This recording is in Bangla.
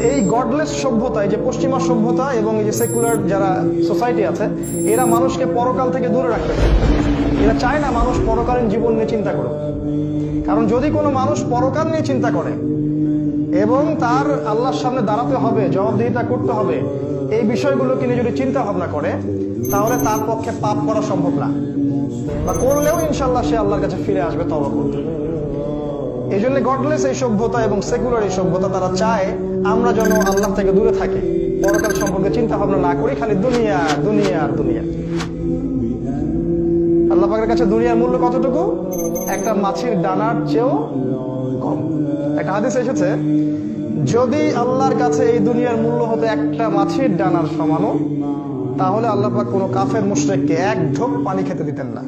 এই গডলেস সভ্যতায় যে পশ্চিমা সভ্যতা এবং এই যে সেকুলার যারা সোসাইটি আছে, এরা মানুষকে পরকাল থেকে দূরে রাখতে চায়। এরা চায় না মানুষ পরকালীন জীবন নিয়ে চিন্তা করুক। কারণ যদি কোনো মানুষ পরকাল নিয়ে চিন্তা করে এবং তার আল্লাহর সামনে দাঁড়াতে হবে, জবাবদিহিতা করতে হবে, এই বিষয়গুলোকে নিয়ে যদি চিন্তা ভাবনা করে, তাহলে তার পক্ষে পাপ করা সম্ভব না, বা করলেও ইনশাল্লাহ সে আল্লাহর কাছে ফিরে আসবে তওবা করতে। এই জন্য গডলেস এই সভ্যতা এবং সেকুলার এই সভ্যতা তারা চায় আমরা যেন আল্লাহ থেকে দূরে থাকি, পরকাল সম্পর্কে চিন্তা ভাবনা না করি, খালি দুনিয়া দুনিয়া আর দুনিয়া। আল্লাহ পাকের কাছে দুনিয়ার মূল্য কতটুকু? একটা মাছির ডানার চেয়েও কম। একটা হাদিস এসেছে, যদি আল্লাহর কাছে এই দুনিয়ার মূল্য হতো একটা মাছির ডানার সমানও, তাহলে আল্লাহ পাক কোনো কাফের মুশরিককে এক ঢোক পানি খেতে দিতেন না।